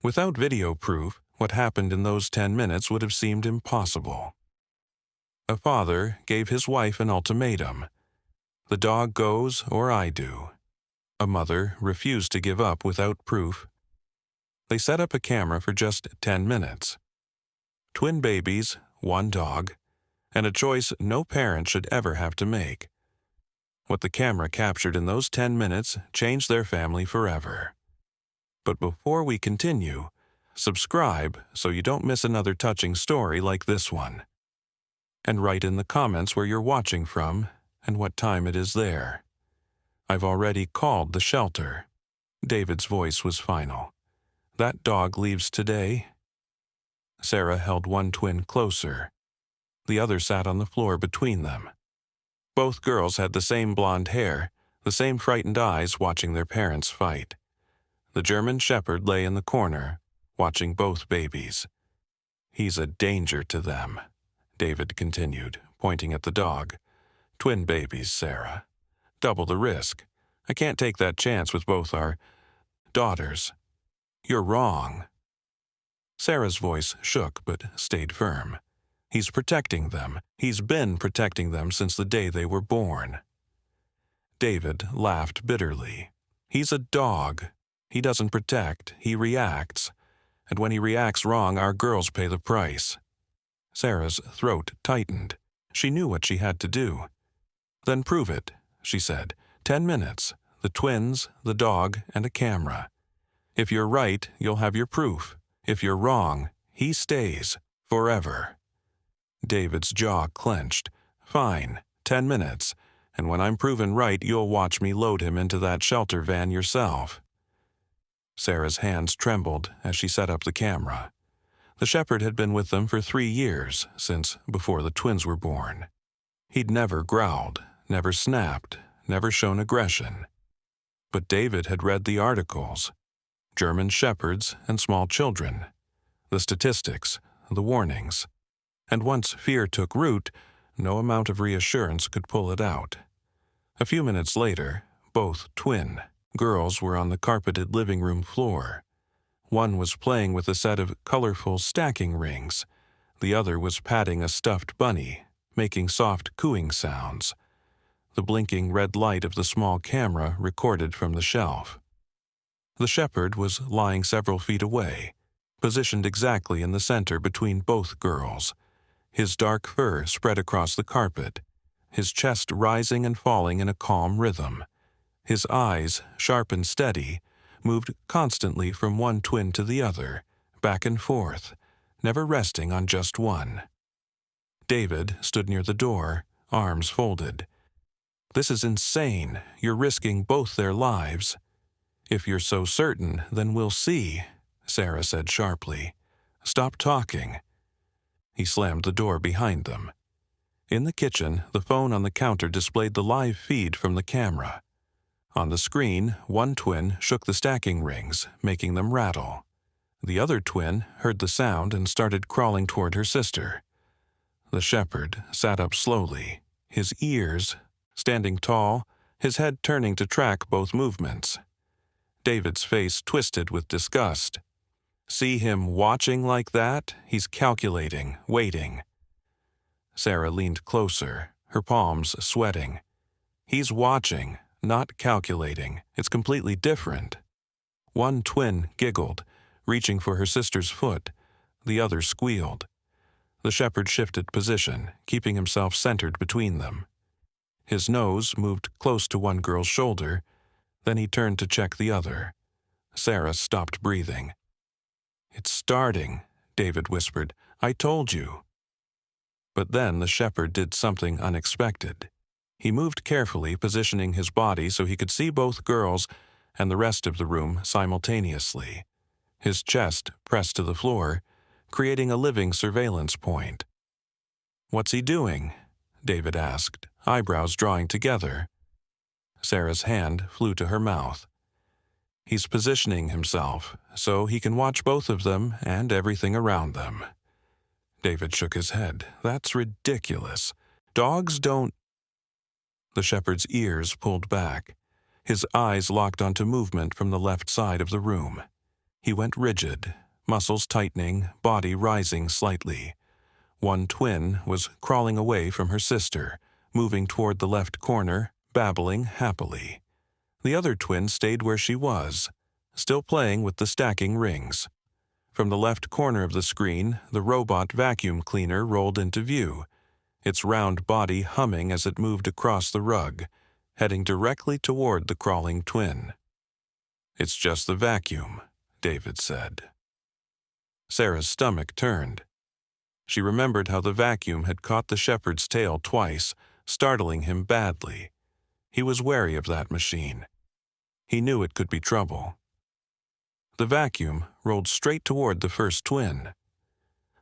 Without video proof, what happened in those 10 minutes would have seemed impossible. A father gave his wife an ultimatum. The dog goes or I do. A mother refused to give up without proof. They set up a camera for just 10 minutes. Twin babies, one dog, and a choice no parent should ever have to make. What the camera captured in those 10 minutes changed their family forever. But before we continue, subscribe so you don't miss another touching story like this one. And write in the comments where you're watching from and what time it is there. I've already called the shelter. David's voice was final. That dog leaves today. Sarah held one twin closer. The other sat on the floor between them. Both girls had the same blonde hair, the same frightened eyes watching their parents fight. The German shepherd lay in the corner, watching both babies. He's a danger to them, David continued, pointing at the dog. Twin babies, Sarah. Double the risk. I can't take that chance with both our daughters. You're wrong. Sarah's voice shook but stayed firm. He's protecting them. He's been protecting them since the day they were born. David laughed bitterly. He's a dog. He doesn't protect, he reacts. And when he reacts wrong, our girls pay the price. Sarah's throat tightened. She knew what she had to do. Then prove it, she said. 10 minutes, the twins, the dog, and a camera. If you're right, you'll have your proof. If you're wrong, he stays, forever. David's jaw clenched. Fine, 10 minutes, and when I'm proven right, you'll watch me load him into that shelter van yourself. Sarah's hands trembled as she set up the camera. The shepherd had been with them for 3 years, since before the twins were born. He'd never growled, never snapped, never shown aggression. But David had read the articles. German shepherds and small children. The statistics, the warnings. And once fear took root, no amount of reassurance could pull it out. A few minutes later, both twin girls were on the carpeted living room floor. One was playing with a set of colorful stacking rings. The other was patting a stuffed bunny, making soft cooing sounds. The blinking red light of the small camera recorded from the shelf. The shepherd was lying several feet away, positioned exactly in the center between both girls. His dark fur spread across the carpet, his chest rising and falling in a calm rhythm. His eyes, sharp and steady, moved constantly from one twin to the other, back and forth, never resting on just one. David stood near the door, arms folded. This is insane. You're risking both their lives. If you're so certain, then we'll see, Sarah said sharply. Stop talking. He slammed the door behind them. In the kitchen, the phone on the counter displayed the live feed from the camera. On the screen, one twin shook the stacking rings, making them rattle. The other twin heard the sound and started crawling toward her sister. The shepherd sat up slowly, his ears standing tall, his head turning to track both movements. David's face twisted with disgust. See him watching like that? He's calculating, waiting. Sarah leaned closer, her palms sweating. He's watching, not calculating. It's completely different. One twin giggled, reaching for her sister's foot. The other squealed. The shepherd shifted position, keeping himself centered between them. His nose moved close to one girl's shoulder, then he turned to check the other. Sarah stopped breathing. It's starting, David whispered. I told you. But then the shepherd did something unexpected. He moved carefully, positioning his body so he could see both girls and the rest of the room simultaneously. His chest pressed to the floor, creating a living surveillance point. What's he doing? David asked, eyebrows drawing together. Sarah's hand flew to her mouth. He's positioning himself so he can watch both of them and everything around them. David shook his head. That's ridiculous. Dogs don't... The shepherd's ears pulled back. His eyes locked onto movement from the left side of the room. He went rigid, muscles tightening, body rising slightly. One twin was crawling away from her sister, moving toward the left corner, babbling happily. The other twin stayed where she was, still playing with the stacking rings. From the left corner of the screen, the robot vacuum cleaner rolled into view, its round body humming as it moved across the rug, heading directly toward the crawling twin. "It's just the vacuum," David said. Sarah's stomach turned. She remembered how the vacuum had caught the shepherd's tail twice, startling him badly. He was wary of that machine. He knew it could be trouble. The vacuum rolled straight toward the first twin.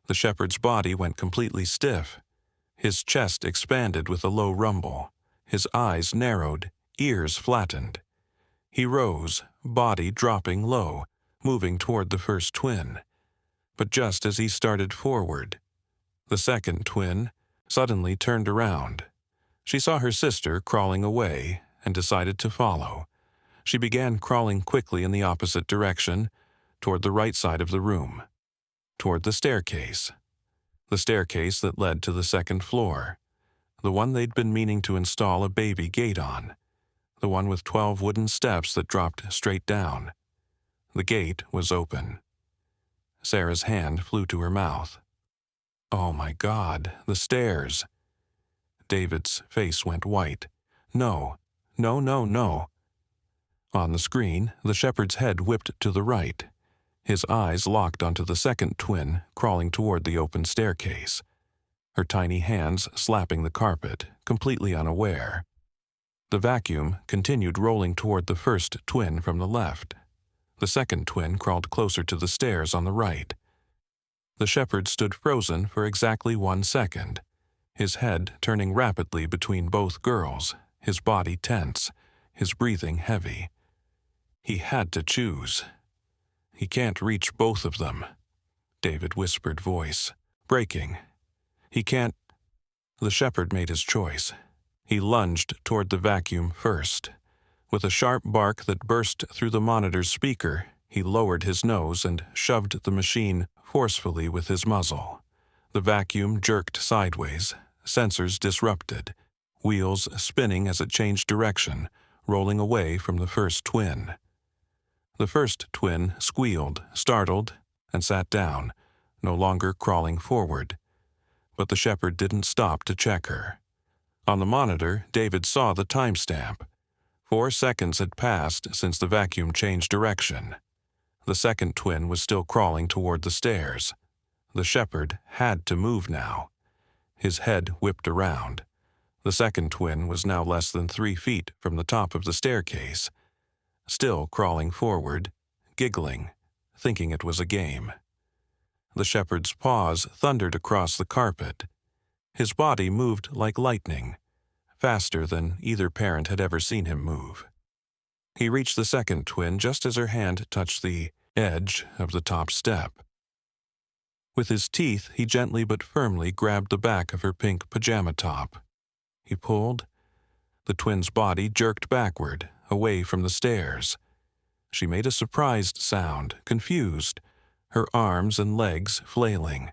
The shepherd's body went completely stiff. His chest expanded with a low rumble. His eyes narrowed, ears flattened. He rose, body dropping low, moving toward the first twin. But just as he started forward, the second twin suddenly turned around. She saw her sister crawling away and decided to follow. She began crawling quickly in the opposite direction, toward the right side of the room, toward the staircase that led to the second floor, the one they'd been meaning to install a baby gate on, the one with 12 wooden steps that dropped straight down. The gate was open. Sarah's hand flew to her mouth. Oh my God, the stairs. David's face went white. No, no, no, no. On the screen, the shepherd's head whipped to the right. His eyes locked onto the second twin crawling toward the open staircase, her tiny hands slapping the carpet, completely unaware. The vacuum continued rolling toward the first twin from the left. The second twin crawled closer to the stairs on the right. The shepherd stood frozen for exactly 1 second, his head turning rapidly between both girls, his body tense, his breathing heavy. He had to choose. "He can't reach both of them," David whispered, voice breaking. "He can't." The shepherd made his choice. He lunged toward the vacuum first. With a sharp bark that burst through the monitor's speaker, he lowered his nose and shoved the machine forcefully with his muzzle. The vacuum jerked sideways, sensors disrupted, wheels spinning as it changed direction, rolling away from the first twin. The first twin squealed, startled, and sat down, no longer crawling forward. But the shepherd didn't stop to check her. On the monitor, David saw the timestamp. 4 seconds had passed since the vacuum changed direction. The second twin was still crawling toward the stairs. The shepherd had to move now. His head whipped around. The second twin was now less than 3 feet from the top of the staircase, still crawling forward, giggling, thinking it was a game. The shepherd's paws thundered across the carpet. His body moved like lightning, faster than either parent had ever seen him move. He reached the second twin just as her hand touched the edge of the top step. With his teeth, he gently but firmly grabbed the back of her pink pajama top. He pulled. The twin's body jerked backward, away from the stairs. She made a surprised sound, confused, her arms and legs flailing.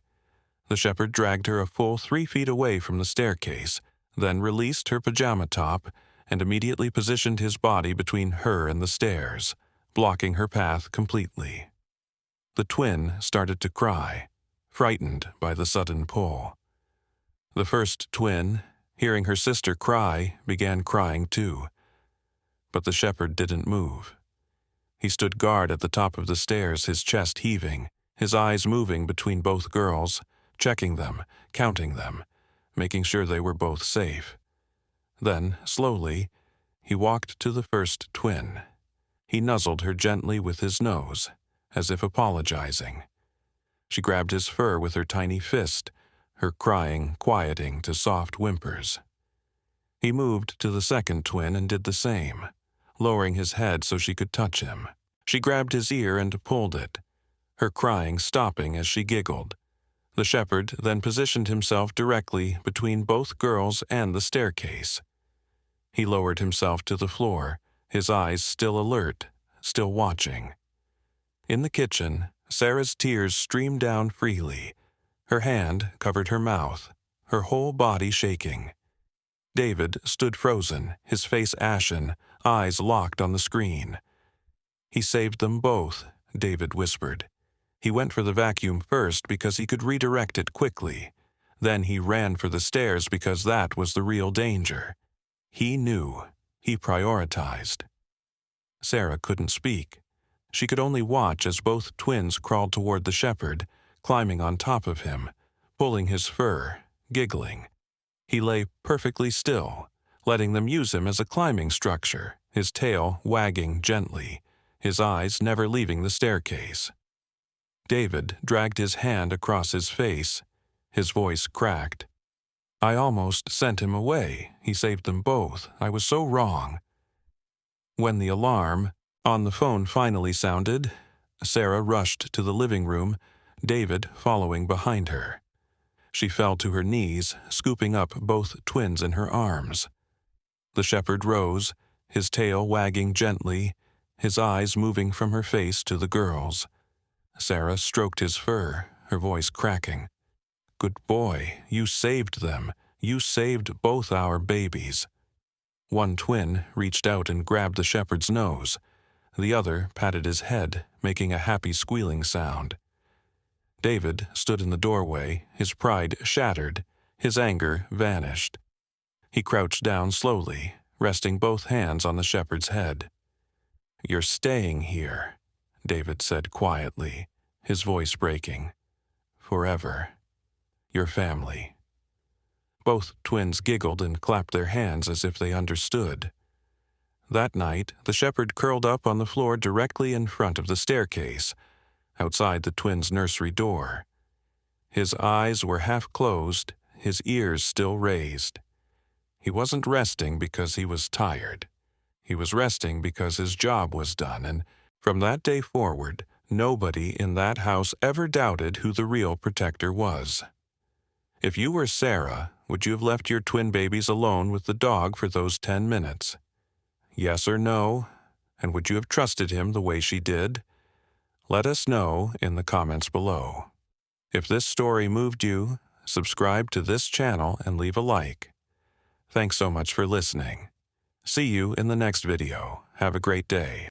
The shepherd dragged her a full 3 feet away from the staircase, then released her pajama top and immediately positioned his body between her and the stairs, blocking her path completely. The twin started to cry, frightened by the sudden pull. The first twin, hearing her sister cry, began crying too. But the shepherd didn't move. He stood guard at the top of the stairs, his chest heaving, his eyes moving between both girls, checking them, counting them, making sure they were both safe. Then, slowly, he walked to the first twin. He nuzzled her gently with his nose, as if apologizing. She grabbed his fur with her tiny fist, her crying quieting to soft whimpers. He moved to the second twin and did the same, lowering his head so she could touch him. She grabbed his ear and pulled it, her crying stopping as she giggled. The shepherd then positioned himself directly between both girls and the staircase. He lowered himself to the floor, his eyes still alert, still watching. In the kitchen, Sarah's tears streamed down freely. Her hand covered her mouth, her whole body shaking. David stood frozen, his face ashen, eyes locked on the screen. "He saved them both," David whispered. "He went for the vacuum first because he could redirect it quickly. Then he ran for the stairs because that was the real danger. He knew. He prioritized." Sarah couldn't speak. She could only watch as both twins crawled toward the shepherd, climbing on top of him, pulling his fur, giggling. He lay perfectly still, letting them use him as a climbing structure, his tail wagging gently, his eyes never leaving the staircase. David dragged his hand across his face. His voice cracked. "I almost sent him away. He saved them both. I was so wrong." When the alarm on the phone finally sounded, Sarah rushed to the living room, David following behind her. She fell to her knees, scooping up both twins in her arms. The shepherd rose, his tail wagging gently, his eyes moving from her face to the girls. Sarah stroked his fur, her voice cracking. "Good boy, you saved them. You saved both our babies." One twin reached out and grabbed the shepherd's nose. The other patted his head, making a happy squealing sound. David stood in the doorway, his pride shattered, his anger vanished. He crouched down slowly, resting both hands on the shepherd's head. "You're staying here," David said quietly, his voice breaking. "Forever. Your family." Both twins giggled and clapped their hands as if they understood. That night, the shepherd curled up on the floor directly in front of the staircase, outside the twins' nursery door. His eyes were half closed, his ears still raised. He wasn't resting because he was tired. He was resting because his job was done, and from that day forward, nobody in that house ever doubted who the real protector was. If you were Sarah, would you have left your twin babies alone with the dog for those 10 minutes? Yes or no? And would you have trusted him the way she did? Let us know in the comments below. If this story moved you, subscribe to this channel and leave a like. Thanks so much for listening. See you in the next video. Have a great day.